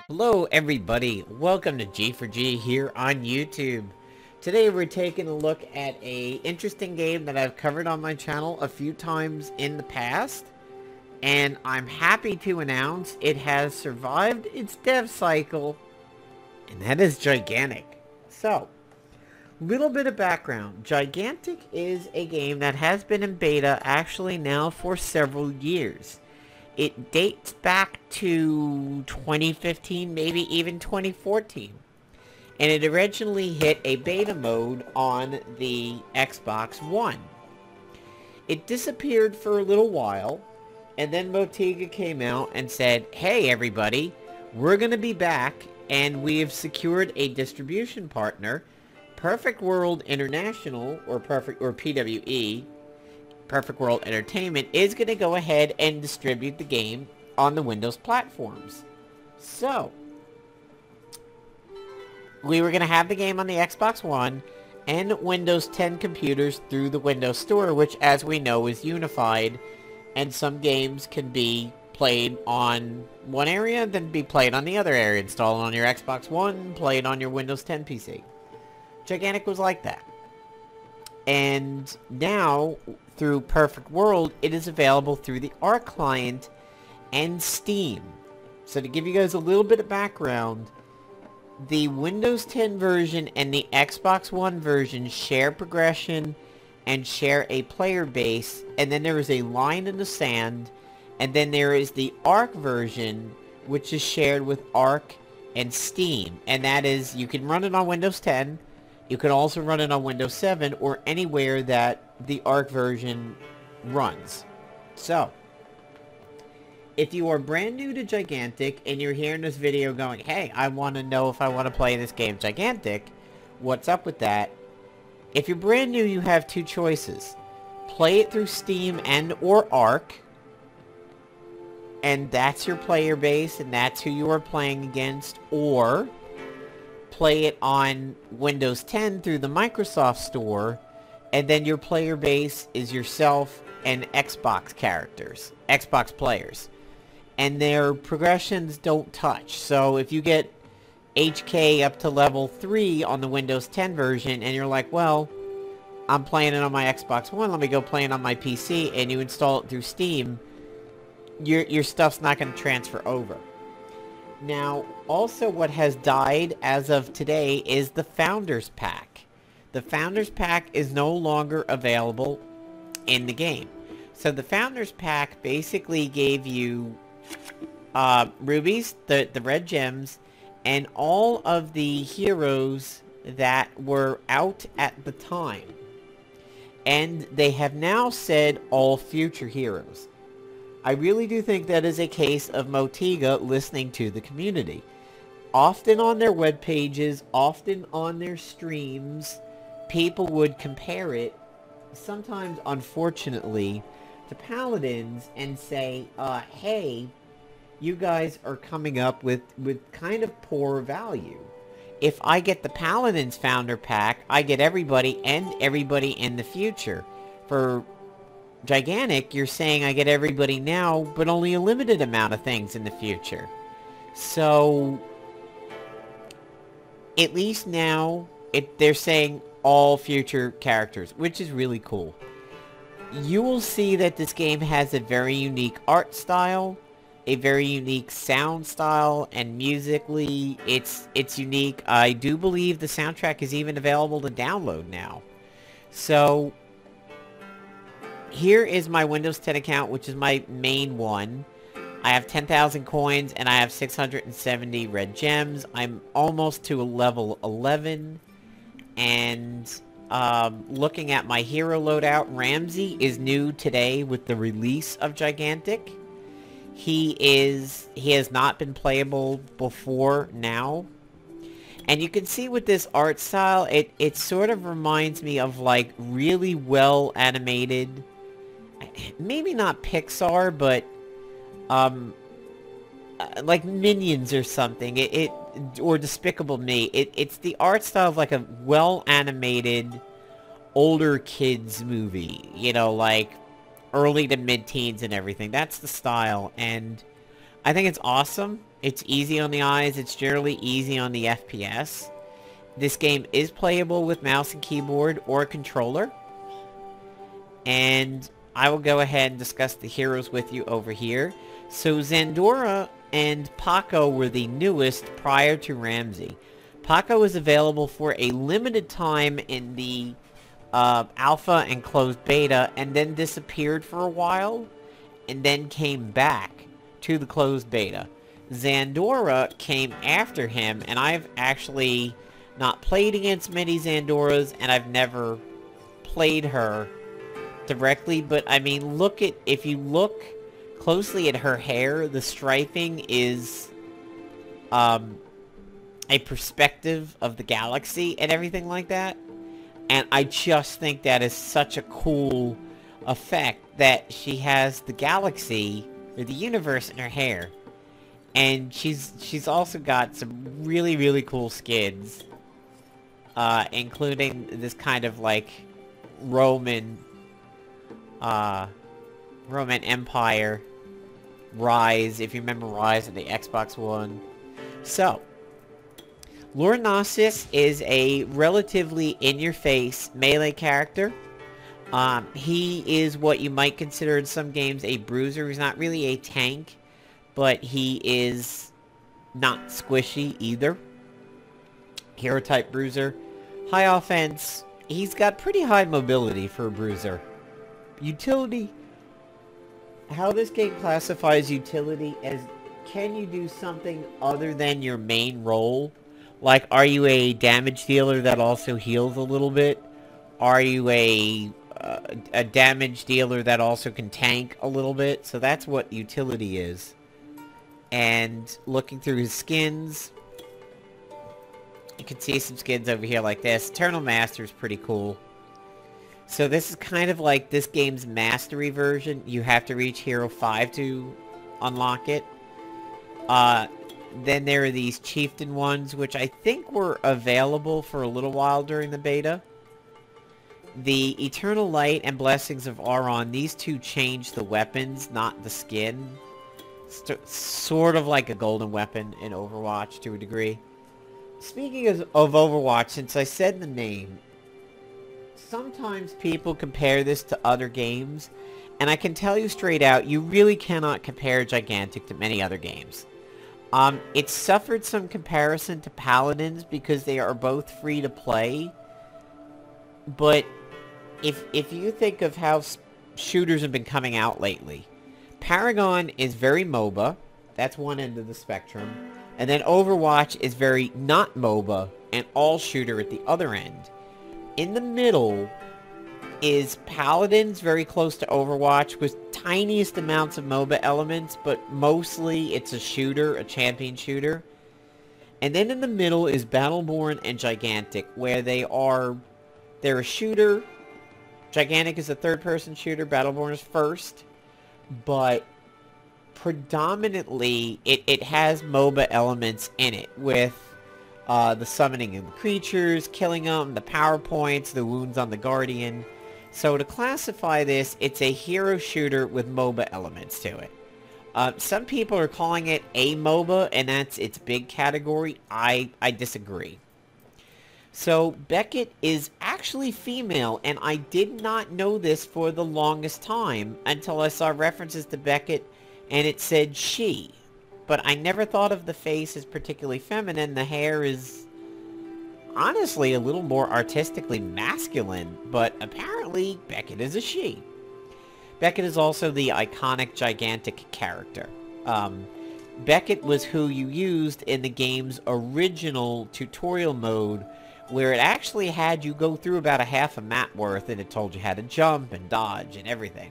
Hello everybody, welcome to G4G here on YouTube. Today we're taking a look at an interesting game that I've covered on my channel a few times in the past. And I'm happy to announce it has survived its dev cycle, and that is Gigantic. So, little bit of background. Gigantic is a game that has been in beta actually now for several years. It dates back to 2015, maybe even 2014. And it originally hit a beta mode on the Xbox One. It disappeared for a little while, and then Motiga came out and said, hey everybody, we're going to be back, and we have secured a distribution partner. Perfect World International, or PWE, Perfect World Entertainment, is going to go ahead and distribute the game on the Windows platforms. So, we were going to have the game on the Xbox One and Windows 10 computers through the Windows Store, which as we know is unified, and some games can be played on one area, then be played on the other area. Install it on your Xbox One, play it on your Windows 10 PC. Gigantic was like that. And now, through Perfect World, it is available through the Arc client and Steam. So to give you guys a little bit of background, the Windows 10 version and the Xbox One version share progression and share a player base, and then there is a line in the sand, and then there is the Arc version, which is shared with Arc and Steam. And that is, you can run it on Windows 10, you can also run it on Windows 7 or anywhere that the Arc version runs. So, if you are brand new to Gigantic and you're hearing this video going, hey, I want to know if I want to play this game Gigantic, what's up with that? If you're brand new, you have two choices. Play it through Steam and or Arc, and that's your player base and that's who you are playing against, or play it on Windows 10 through the Microsoft Store, and then your player base is yourself and Xbox characters, Xbox players. And their progressions don't touch. So if you get HK up to level 3 on the Windows 10 version, and you're like, well, I'm playing it on my Xbox One, let me go play it on my PC, and you install it through Steam, your stuff's not going to transfer over. Now, also what has died as of today is the Founders Pack. The Founders Pack is no longer available in the game. So the Founders Pack basically gave you rubies, the red gems, and all of the heroes that were out at the time. And they have now said all future heroes. I really do think that is a case of Motiga listening to the community. Often on their web pages, often on their streams, people would compare it, sometimes unfortunately, to Paladins and say, hey, you guys are coming up with kind of poor value. If I get the Paladins Founder Pack, I get everybody and everybody in the future. For Gigantic, you're saying I get everybody now, but only a limited amount of things in the future. So, at least now, they're saying all future characters, which is really cool. You will see that this game has a very unique art style, a very unique sound style, and musically, it's unique. I do believe the soundtrack is even available to download now. So, here is my Windows 10 account, which is my main one. I have 10,000 coins, and I have 670 red gems. I'm almost to a level 11. And looking at my hero loadout, Ramsey is new today with the release of Gigantic. He has not been playable before now. And you can see with this art style, it sort of reminds me of like really well animated, maybe not Pixar, but like Minions or something. Or Despicable Me. It's the art style of like a well animated older kids movie. You know, like early to mid-teens and everything. That's the style, and I think it's awesome. It's easy on the eyes. It's generally easy on the FPS. This game is playable with mouse and keyboard or a controller. And I will go ahead and discuss the heroes with you over here. So Zandora and Paco were the newest prior to Ramsey. Paco was available for a limited time in the alpha and closed beta, and then disappeared for a while, and then came back to the closed beta. Zandora came after him, and I've actually not played against many Zandoras, and I've never played her directly, but I mean, if you look closely at her hair, the striping is a perspective of the galaxy and everything like that. And I just think that is such a cool effect that she has the galaxy or the universe in her hair. And she's also got some really, really cool skins, including this kind of like Roman Empire Rise, if you remember Rise in the Xbox One. So, Lord Gnosis is a relatively in-your-face melee character. He is what you might consider in some games a bruiser. He's not really a tank, but he is not squishy either. Hero-type bruiser. High offense. He's got pretty high mobility for a bruiser. Utility. How this game classifies utility as, can you do something other than your main role? Like, are you a damage dealer that also heals a little bit? Are you a damage dealer that also can tank a little bit? So that's what utility is. And looking through his skins, you can see some skins over here like this. Eternal Master is pretty cool. So this is kind of like this game's mastery version. You have to reach Hero 5 to unlock it. Then there are these Chieftain ones, which I think were available for a little while during the beta. The Eternal Light and Blessings of Auron, these two change the weapons, not the skin. Sort of like a golden weapon in Overwatch to a degree. Speaking of Overwatch, since I said the name, sometimes people compare this to other games, and I can tell you straight out, you really cannot compare Gigantic to many other games. It suffered some comparison to Paladins because they are both free to play, but if you think of how shooters have been coming out lately, Paragon is very MOBA, that's one end of the spectrum, and then Overwatch is very not MOBA and all shooter at the other end. In the middle is Paladins, very close to Overwatch, with tiniest amounts of MOBA elements, but mostly it's a shooter, a champion shooter. And then in the middle is Battleborn and Gigantic, where they're a shooter. Gigantic is a third-person shooter, Battleborn is first, but predominantly it has MOBA elements in it, with the summoning of the creatures, killing them, the power points, the wounds on the Guardian. So to classify this, it's a hero shooter with MOBA elements to it. Some people are calling it a MOBA, and that's its big category. I disagree. So Beckett is actually female, and I did not know this for the longest time until I saw references to Beckett, and it said she. But I never thought of the face as particularly feminine. The hair is honestly a little more artistically masculine, but apparently Beckett is a she. Beckett is also the iconic Gigantic character. Beckett was who you used in the game's original tutorial mode, where it actually had you go through about a half a map worth, and it told you how to jump and dodge and everything.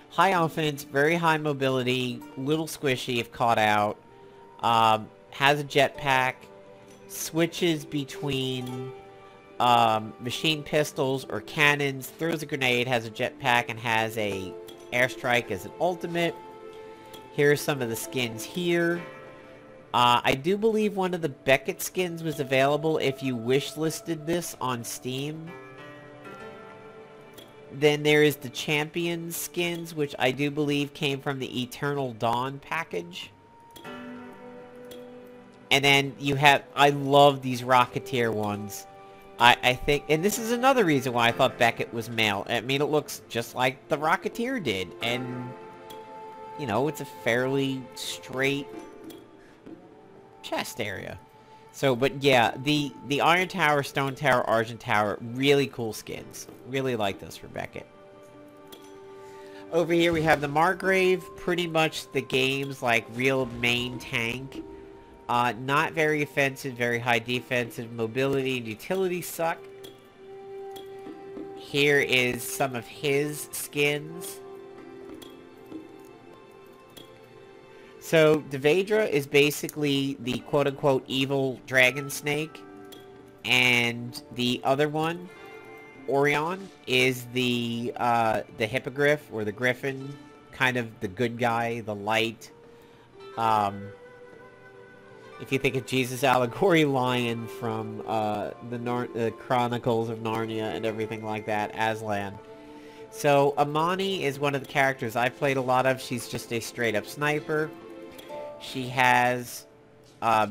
High offense, very high mobility, little squishy if caught out, has a jetpack, switches between machine pistols or cannons, throws a grenade, has a jetpack, and has a airstrike as an ultimate. Here are some of the skins here. I do believe one of the Beckett skins was available if you wish listed this on Steam. Then there is the Champion skins, which I do believe came from the Eternal Dawn package. And then you have, I love these Rocketeer ones. I think, and this is another reason why I thought Beckett was male. I mean, it looks just like the Rocketeer did. And, you know, it's a fairly straight chest area. So, but yeah, the Iron Tower, Stone Tower, Argent Tower, really cool skins. Really like those for Beckett. Over here we have the Margrave, pretty much the game's like real main tank. Not very offensive, very high defensive, mobility and utility suck. Here is some of his skins. So, Devedra is basically the quote-unquote evil dragon snake. And the other one, Orion, is the hippogriff, or the griffin. Kind of the good guy, the light. If you think of Jesus allegory lion from the Chronicles of Narnia and everything like that, Aslan. So, Amani is one of the characters I've played a lot of. She's just a straight-up sniper. She has,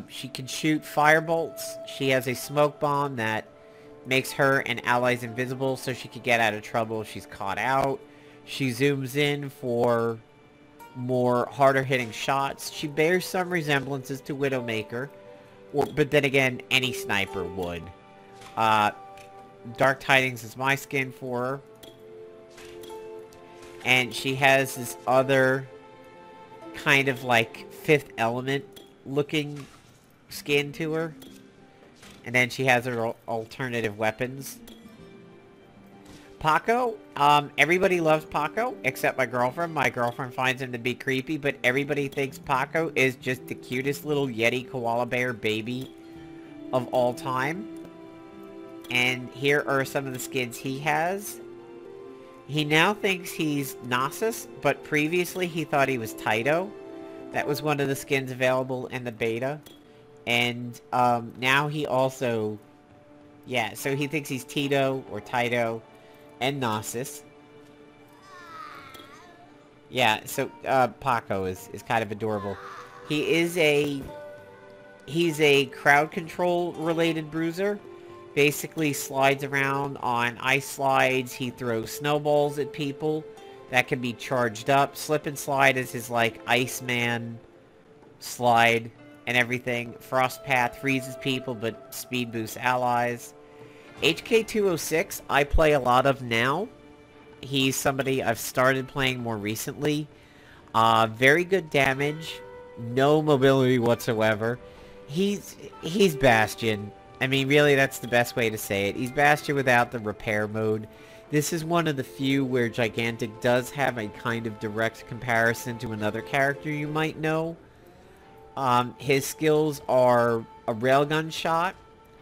she can shoot firebolts. She has a smoke bomb that makes her and allies invisible so she can get out of trouble if she's caught out. She zooms in for more harder hitting shots. She bears some resemblances to Widowmaker, but then again, any sniper would. Dark Tidings is my skin for her. And she has this other kind of like Fifth Element looking skin to her. And then she has her alternative weapons. Paco, everybody loves Paco, except my girlfriend. My girlfriend finds him to be creepy, but everybody thinks Paco is just the cutest little Yeti koala bear baby of all time. And here are some of the skins he has. He now thinks he's Nasus, but previously he thought he was Taito. That was one of the skins available in the beta. And now he also... yeah, so he thinks he's Tito or Taito and Nasus. Yeah, so Paco is kind of adorable. He's a crowd control related bruiser. Basically slides around on ice slides. He throws snowballs at people that can be charged up. Slip and slide is his like Iceman slide and everything. Frost Path freezes people but speed boosts allies. HK206 I play a lot of now. He's somebody I've started playing more recently. Very good damage. No mobility whatsoever. He's Bastion. I mean, really, that's the best way to say it. He's Bastion without the repair mode. This is one of the few where Gigantic does have a kind of direct comparison to another character you might know. His skills are a railgun shot,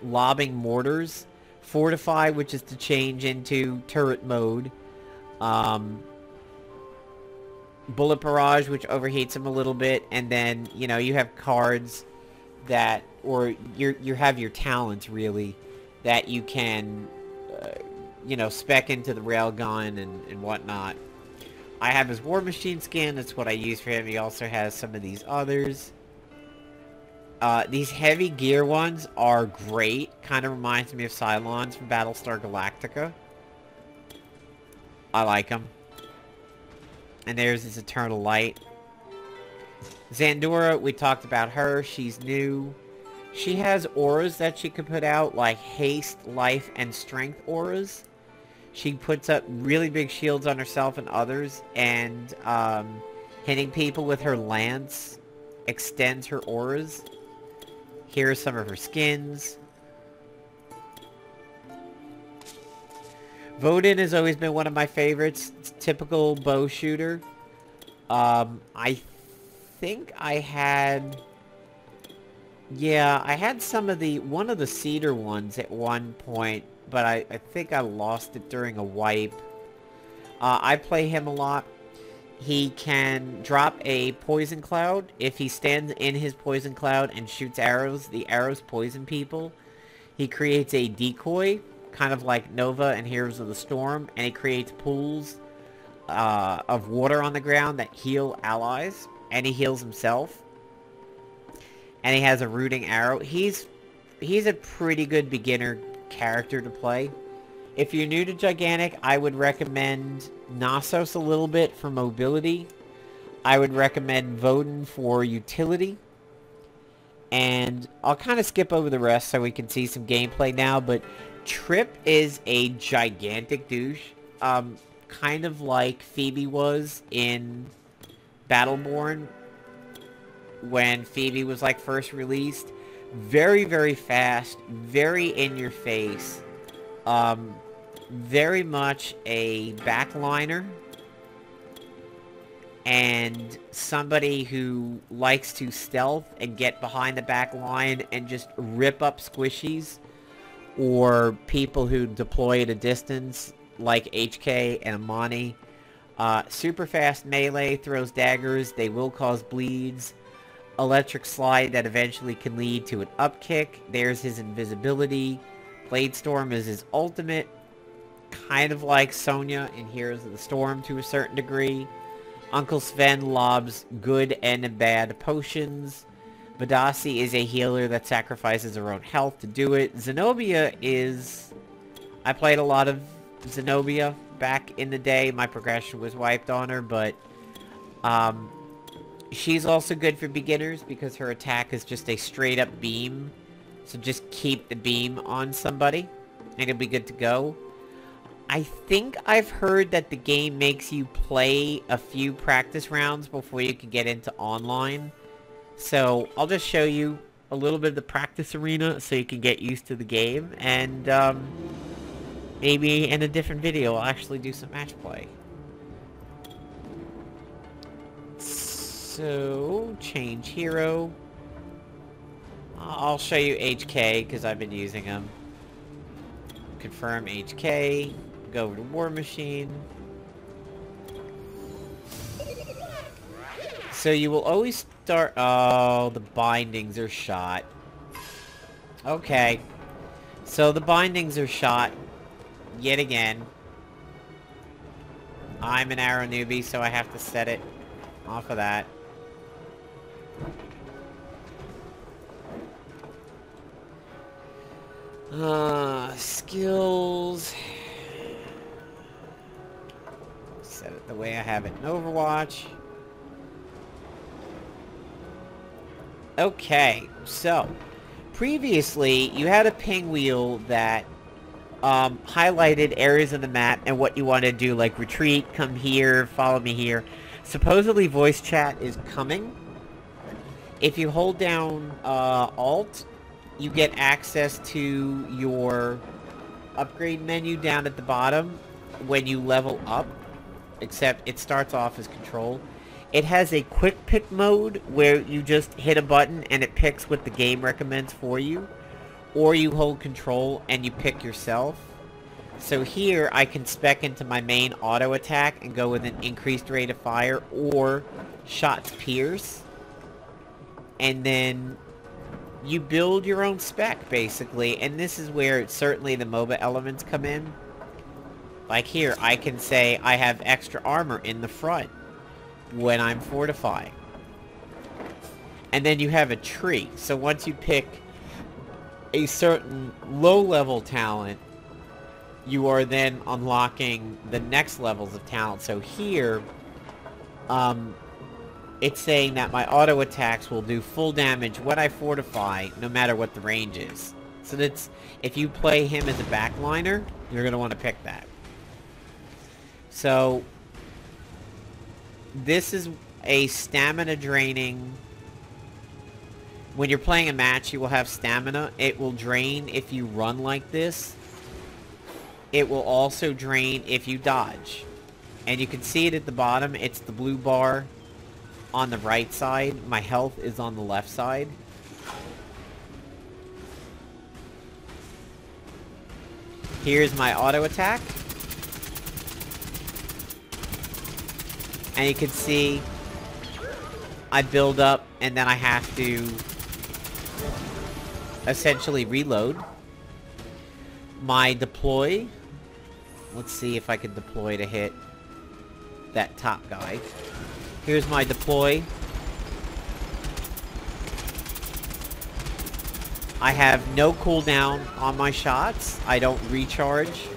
lobbing mortars, Fortify, which is to change into turret mode, Bullet Barrage, which overheats him a little bit, and then, you know, you have cards that, or you have your talents, really, that you can, you know, spec into the railgun and whatnot. I have his War Machine skin, that's what I use for him. He also has some of these others. These heavy gear ones are great. Kind of reminds me of Cylons from Battlestar Galactica. I like them. And there's this Eternal Light. Zandora, we talked about her. She's new. She has auras that she can put out, like haste, life, and strength auras. She puts up really big shields on herself and others, and hitting people with her lance extends her auras. Here are some of her skins. Vodin has always been one of my favorites. It's a typical bow shooter. I think I had... yeah, I had some of the... one of the cedar ones at one point, but I think I lost it during a wipe. I play him a lot. He can drop a poison cloud. If he stands in his poison cloud and shoots arrows, the arrows poison people. He creates a decoy, kind of like Nova and Heroes of the Storm, and he creates pools of water on the ground that heal allies, and he heals himself. And he has a rooting arrow. He's a pretty good beginner character to play. If you're new to Gigantic, I would recommend Knossos a little bit for mobility. I would recommend Voden for utility. And I'll kind of skip over the rest so we can see some gameplay now, but Trip is a gigantic douche. Kind of like Phoebe was in Battleborn when Phoebe was like first released. Very, very fast, very in your face. Very much a backliner. And somebody who likes to stealth and get behind the back line and just rip up squishies. Or people who deploy at a distance, like HK and Amani. Super fast melee, throws daggers, they will cause bleeds. Electric slide that eventually can lead to an up kick. There's his invisibility. Blade Storm is his ultimate. Kind of like Sonya in Heroes of the Storm to a certain degree. Uncle Sven lobs good and bad potions. Vadasi is a healer that sacrifices her own health to do it. Zenobia is... I played a lot of Zenobia back in the day. My progression was wiped on her, but... she's also good for beginners because her attack is just a straight up beam. So just keep the beam on somebody and it'll be good to go. I think I've heard that the game makes you play a few practice rounds before you can get into online. So I'll just show you a little bit of the practice arena so you can get used to the game. And maybe in a different video I'll actually do some match play. So, change hero. I'll show you HK because I've been using him. Confirm HK. Go over to War Machine. So you will always start... Oh, the bindings are shot. Okay. So the bindings are shot. Yet again. I'm an arrow newbie, so I have to set it off of that. Skills. Set it the way I have it in Overwatch. Okay, so previously you had a ping wheel that highlighted areas of the map and what you want to do, like retreat, come here, follow me here. Supposedly voice chat is coming. If you hold down Alt, you get access to your upgrade menu down at the bottom when you level up, except it starts off as control. It has a quick pick mode where you just hit a button and it picks what the game recommends for you, or you hold control and you pick yourself. So here I can spec into my main auto attack and go with an increased rate of fire or shots pierce. And then you build your own spec basically, and this is where certainly the MOBA elements come in. Like here, I can say I have extra armor in the front when I'm fortifying. And then you have a tree. So once you pick a certain low-level talent, you are then unlocking the next levels of talent. So here, it's saying that my auto attacks will do full damage when I fortify, no matter what the range is. So that's, if you play him as a backliner, you're going to want to pick that. So this is a stamina draining. When you're playing a match, you will have stamina. It will drain if you run like this. It will also drain if you dodge. And you can see it at the bottom. It's the blue bar on the right side. My health is on the left side. Here's my auto attack. And you can see I build up and then I have to essentially reload. my deploy. Let's see if I can deploy to hit that top guy. Here's my deploy. I have no cooldown on my shots. I don't recharge.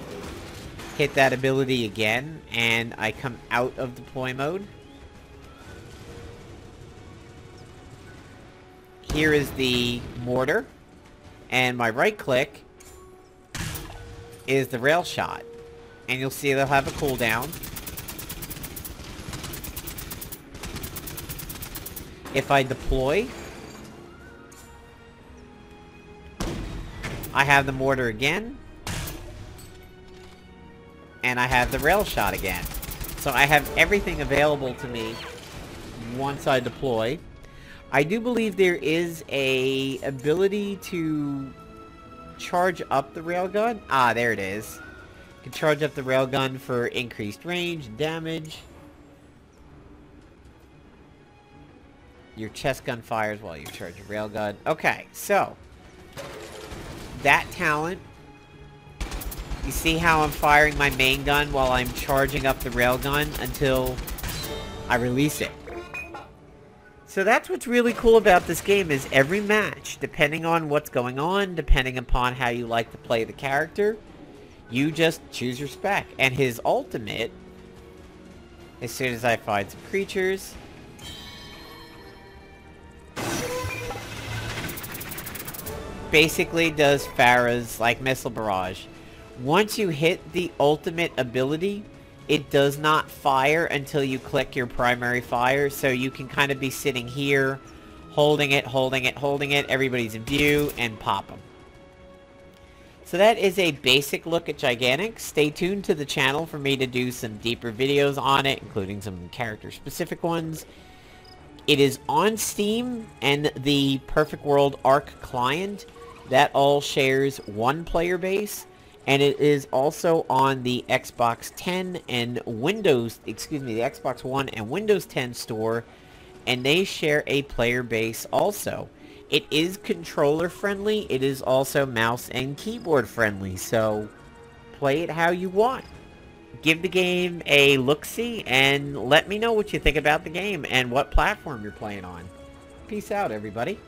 Hit that ability again, and I come out of deploy mode. Here is the mortar, and my right click is the rail shot. And you'll see they'll have a cooldown. If I deploy, I have the mortar again, and I have the rail shot again. So I have everything available to me once I deploy. I do believe there is a ability to charge up the railgun. Ah, there it is. You can charge up the railgun for increased range and damage. Your chest gun fires while you charge your railgun. Okay, so that talent. You see how I'm firing my main gun while I'm charging up the railgun until I release it. So that's what's really cool about this game, is every match, depending on what's going on, depending upon how you like to play the character, you just choose your spec. And his ultimate, as soon as I find some creatures, basically does Farah's, like, missile barrage. Once you hit the ultimate ability, it does not fire until you click your primary fire, so you can kind of be sitting here, holding it, holding it, holding it, everybody's in view, and pop them. So that is a basic look at Gigantic. Stay tuned to the channel for me to do some deeper videos on it, including some character-specific ones. It is on Steam and the Perfect World Arc client. That all shares one player base. And it is also on the Xbox 10 and Windows, the Xbox One and Windows 10 store, and they share a player base also. It is controller friendly, it is also mouse and keyboard friendly, so play it how you want. Give the game a look-see and let me know what you think about the game and what platform you're playing on. Peace out, everybody.